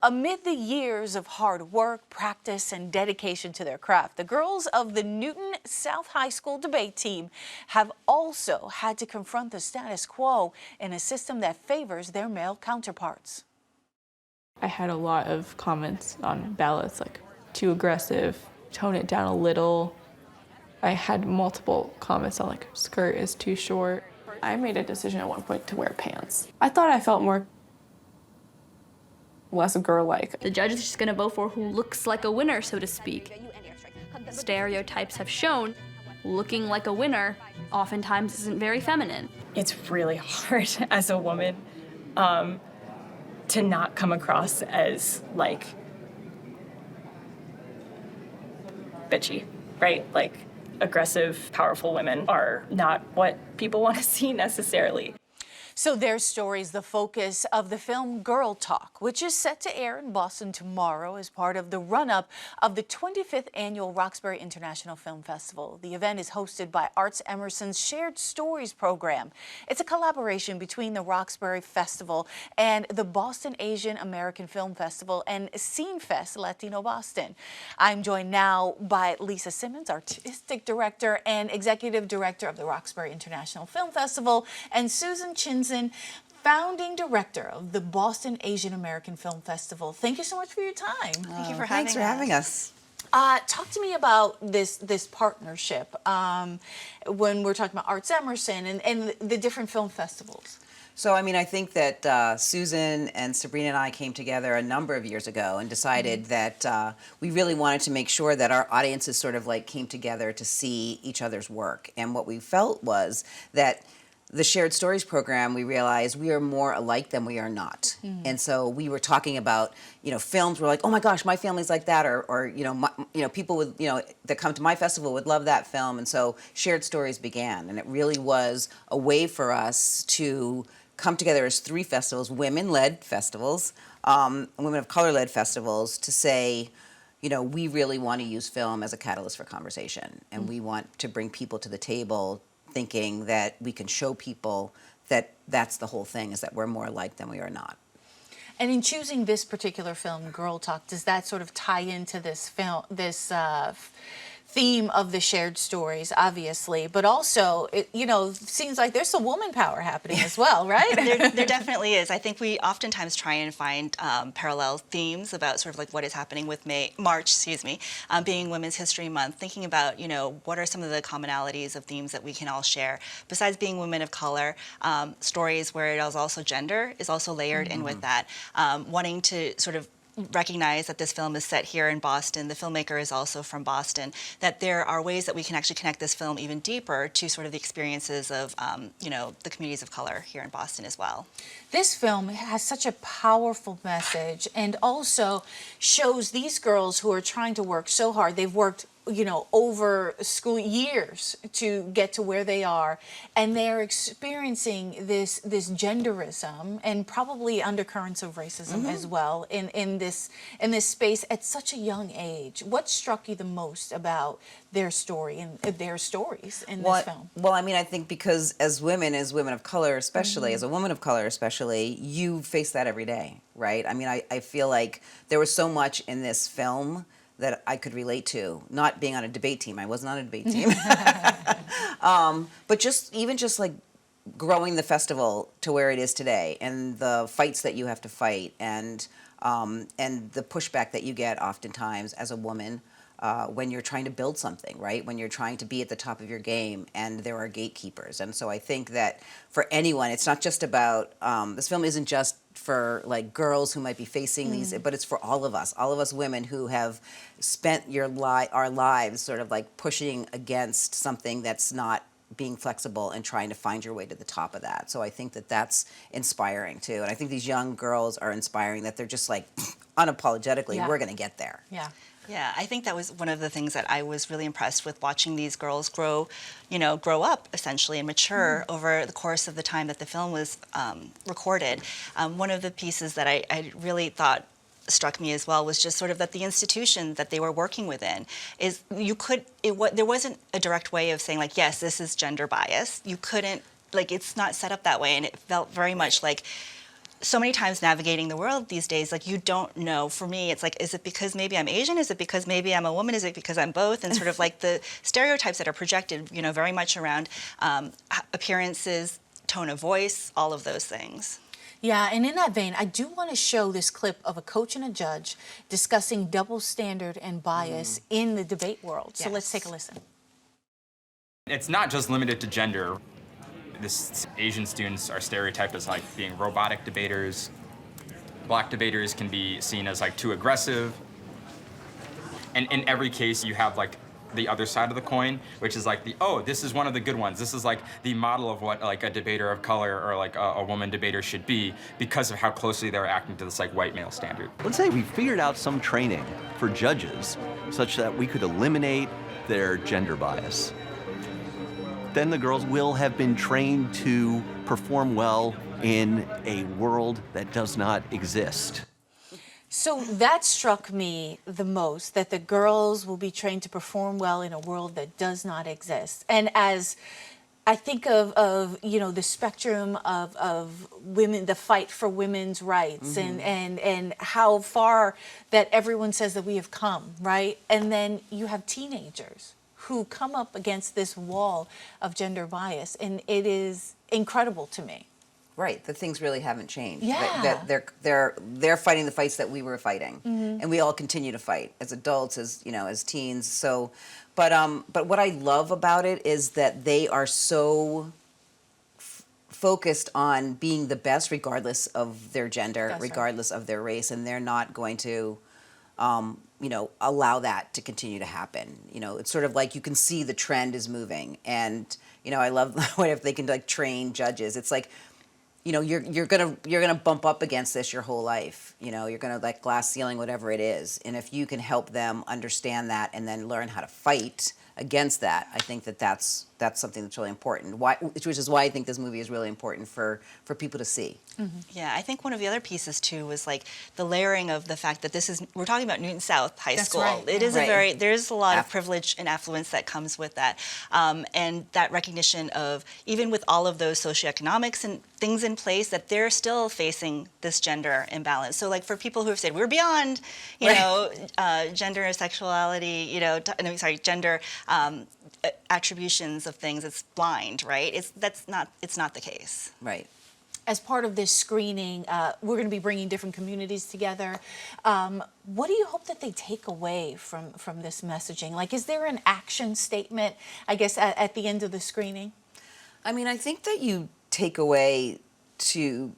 Amid the years of hard work, practice, and dedication to their craft, the girls of the Newton South High School debate team have also had to confront the status quo in a system that favors their male counterparts. I had a lot of comments on ballots, like too aggressive, tone it down a little. I had multiple comments on like skirt is too short. I made a decision at one point to wear pants. I thought I felt less girl-like. The judge is just gonna vote for who looks like a winner, so to speak. Stereotypes have shown looking like a winner oftentimes isn't very feminine. It's really hard as a woman to not come across as like bitchy, right? Like aggressive, powerful women are not what people want to see necessarily. So their story is the focus of the film Girl Talk, which is set to air in Boston tomorrow as part of the run-up of the 25th Annual Roxbury International Film Festival. The event is hosted by Arts Emerson's Shared Stories program. It's a collaboration between the Roxbury Festival and the Boston Asian American Film Festival and Scene Fest Latino Boston. I'm joined now by Lisa Simmons, Artistic Director and Executive Director of the Roxbury International Film Festival, and Susan Chinzen, founding director of the Boston Asian American Film Festival. Thank you so much for your time. Thank you for having us. Talk to me about this partnership when we're talking about Arts Emerson and the different film festivals. So, I mean, I think that Susan and Sabrina and I came together a number of years ago and decided that we really wanted to make sure that our audiences sort of like came together to see each other's work. And what we felt was that the Shared Stories program, we realized we are more alike than we are not. And so we were talking about, films. We're like, oh my gosh, my family's like that, or people with, that come to my festival would love that film. And so Shared Stories began, and it really was a way for us to come together as three festivals, women-led festivals, women of color-led festivals, to say, we really want to use film as a catalyst for conversation, and we want to bring people to the table thinking that we can show people that that's the whole thing, is that we're more alike than we are not. And in choosing this particular film, Girl Talk, does that sort of tie into this film, theme of the shared stories, obviously, but also, it seems like there's some woman power happening as well, right? There definitely is. I think we oftentimes try and find parallel themes about sort of like what is happening with March, being Women's History Month, thinking about, what are some of the commonalities of themes that we can all share. Besides being women of color, stories where it is also gender is also layered in with that. Wanting to sort of recognize that this film is set here in Boston, the filmmaker is also from Boston, that there are ways that we can actually connect this film even deeper to sort of the experiences of, the communities of color here in Boston as well. This film has such a powerful message and also shows these girls who are trying to work so hard. They've worked over school years to get to where they are, and they're experiencing this genderism and probably undercurrents of racism as well in this space at such a young age. What struck you the most about their story and their stories in this film? Well, I mean, I think because as women of color especially, as a woman of color especially, you face that every day, right? I mean, I feel like there was so much in this film that I could relate to, not being on a debate team. I wasn't on a debate team. But just like growing the festival to where it is today, and the fights that you have to fight, and the pushback that you get oftentimes as a woman when you're trying to build something, right? When you're trying to be at the top of your game, and there are gatekeepers. And so I think that for anyone, it's not just about, this film isn't just for like girls who might be facing these, but it's for all of us women who have spent our lives sort of like pushing against something that's not being flexible and trying to find your way to the top of that. So I think that that's inspiring too. And I think these young girls are inspiring, that they're just like unapologetically, we're gonna get there. Yeah, I think that was one of the things that I was really impressed with, watching these girls grow up essentially and mature over the course of the time that the film was recorded. One of the pieces that I really thought struck me as well was just sort of that the institution that they were working within is, there wasn't a direct way of saying like, yes, this is gender bias. You couldn't, like, it's not set up that way, and it felt very much like so many times navigating the world these days, like you don't know. For me, it's like, is it because maybe I'm Asian? Is it because maybe I'm a woman? Is it because I'm both? And sort of like the stereotypes that are projected, you know, very much around appearances, tone of voice, all of those things. Yeah, and in that vein, I do want to show this clip of a coach and a judge discussing double standard and bias in the debate world. So let's take a listen. It's not just limited to gender. Asian students are stereotyped as like being robotic debaters. Black debaters can be seen as like too aggressive. And in every case, you have like the other side of the coin, which is like this is one of the good ones. This is like the model of what like a debater of color or like a woman debater should be because of how closely they're acting to this like white male standard. Let's say we figured out some training for judges such that we could eliminate their gender bias. Then the girls will have been trained to perform well in a world that does not exist. So that struck me the most, that the girls will be trained to perform well in a world that does not exist. And as I think of you know, the spectrum of women, the fight for women's rights, and how far that everyone says that we have come, right? And then you have teenagers who come up against this wall of gender bias, and it is incredible to me. Right, that things really haven't changed. Yeah. That they're fighting the fights that we were fighting, and we all continue to fight as adults, as you know, as teens. So, but what I love about it is that they are so focused on being the best, regardless of their gender, That's right. regardless of their race, and they're not going to, you know, allow that to continue to happen. You know, it's sort of like you can see the trend is moving, and you know, I love what if they can like train judges. It's like, you know, you're gonna bump up against this your whole life. You know, you're gonna like glass ceiling, whatever it is. And if you can help them understand that and then learn how to fight against that, I think that's something that's really important. Which is why I think this movie is really important for people to see. Yeah, I think one of the other pieces too was like the layering of the fact that we're talking about Newton South High That's School. right, It yeah. is there's a lot of privilege and affluence that comes with that. And that recognition of, even with all of those socioeconomics and things in place, that they're still facing this gender imbalance. So like for people who have said, we're beyond, you know, gender or sexuality, you know, gender attributions of things, it's blind, right? It's not the case. Right. As part of this screening, we're going to be bringing different communities together. What do you hope that they take away from this messaging? Like, is there an action statement, I guess, at the end of the screening? I mean, I think that you take away to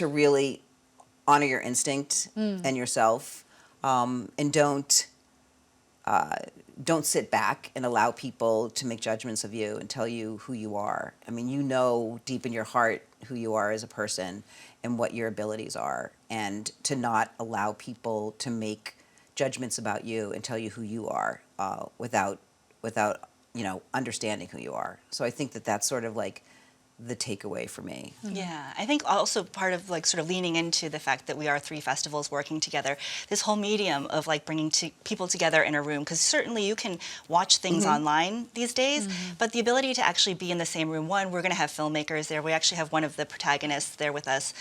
really honor your instinct and yourself, and don't sit back and allow people to make judgments of you and tell you who you are. I mean, you know deep in your heart who you are as a person and what your abilities are, and to not allow people to make judgments about you and tell you who you are without you know, understanding who you are. So I think that that's sort of like the takeaway for me. Yeah, I think also part of like sort of leaning into the fact that we are three festivals working together, this whole medium of like bringing people together in a room, because certainly you can watch things online these days, but the ability to actually be in the same room, we're going to have filmmakers there. We actually have one of the protagonists there with us.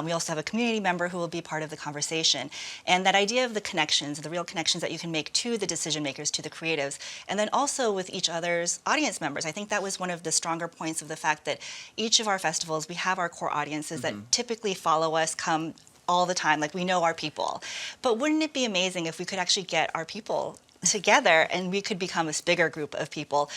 We also have a community member who will be part of the conversation. And that idea of the connections, the real connections that you can make to the decision makers, to the creatives, and then also with each other's audience members. I think that was one of the stronger points of the fact that each of our festivals, we have our core audiences that typically follow us, come all the time, like we know our people. But wouldn't it be amazing if we could actually get our people together and we could become this bigger group of people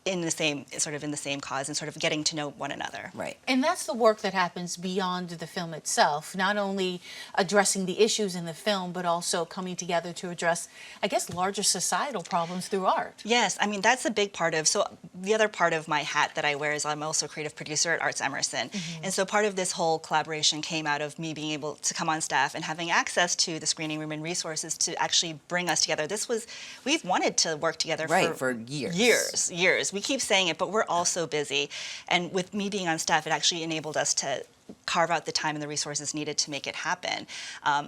in the same cause and sort of getting to know one another. Right. And that's the work that happens beyond the film itself, not only addressing the issues in the film, but also coming together to address, I guess, larger societal problems through art. Yes, I mean, that's a big part of, so the other part of my hat that I wear is I'm also a creative producer at Arts Emerson. And so part of this whole collaboration came out of me being able to come on staff and having access to the screening room and resources to actually bring us together. We've wanted to work together for years. Years. We keep saying it, but we're all so busy. And with me being on staff, it actually enabled us to carve out the time and the resources needed to make it happen.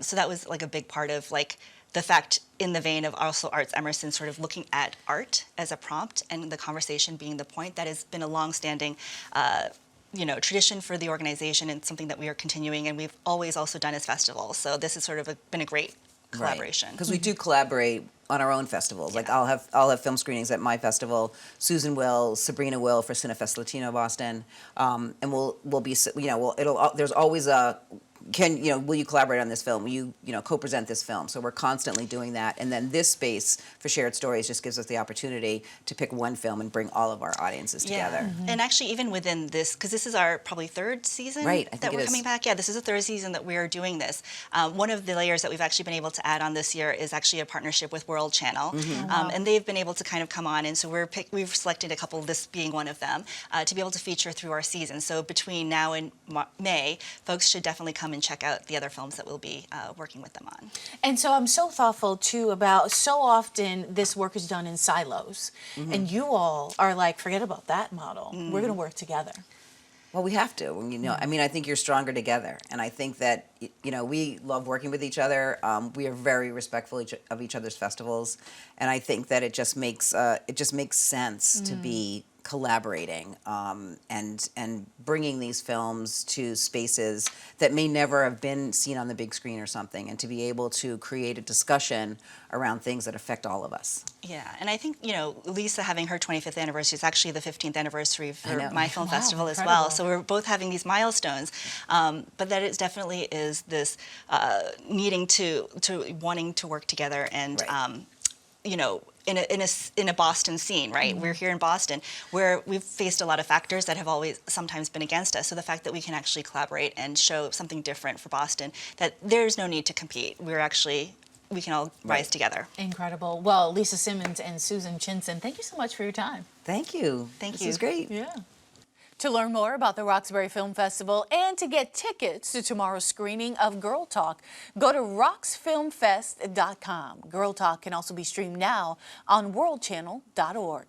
So that was like a big part of like the fact, in the vein of also Arts Emerson, sort of looking at art as a prompt and the conversation being the point. That has been a long-standing tradition for the organization and something that we are continuing, and we've always also done as festivals. So this has sort of been a great collaboration. Because we do collaborate on our own festivals. Like I'll have film screenings at my festival. Susan will, Sabrina will for Cinefest Latino Boston, and we'll be there's always a will you collaborate on this film? Will you co-present this film? So we're constantly doing that. And then this space for shared stories just gives us the opportunity to pick one film and bring all of our audiences together. And actually, even within this, because this is our probably third season that we're coming back. Yeah, this is the third season that we're doing this. One of the layers that we've actually been able to add on this year is actually a partnership with World Channel, and they've been able to kind of come on, and so we've selected a couple, this being one of them, to be able to feature through our season. So between now and May, folks should definitely come and check out the other films that we'll be working with them on. And so I'm so thoughtful too about so often this work is done in silos, and you all are like, forget about that model. We're going to work together. Well, we have to. I mean, I think you're stronger together, and I think that we love working with each other. We are very respectful of each other's festivals, and I think that it just makes sense to be collaborating and bringing these films to spaces that may never have been seen on the big screen or something, and to be able to create a discussion around things that affect all of us. Yeah, and I think, Lisa having her 25th anniversary is actually the 15th anniversary for my film festival as well. So we're both having these milestones, but that it definitely is this needing to wanting to work together and, in a Boston scene, right? We're here in Boston, where we've faced a lot of factors that have always sometimes been against us. So the fact that we can actually collaborate and show something different for Boston, that there's no need to compete. We can all rise together. Incredible. Well, Lisa Simmons and Susan Chinson, thank you so much for your time. Thank you. Thank you. This is great. Yeah. To learn more about the Roxbury Film Festival and to get tickets to tomorrow's screening of Girl Talk, go to roxfilmfest.com. Girl Talk can also be streamed now on worldchannel.org.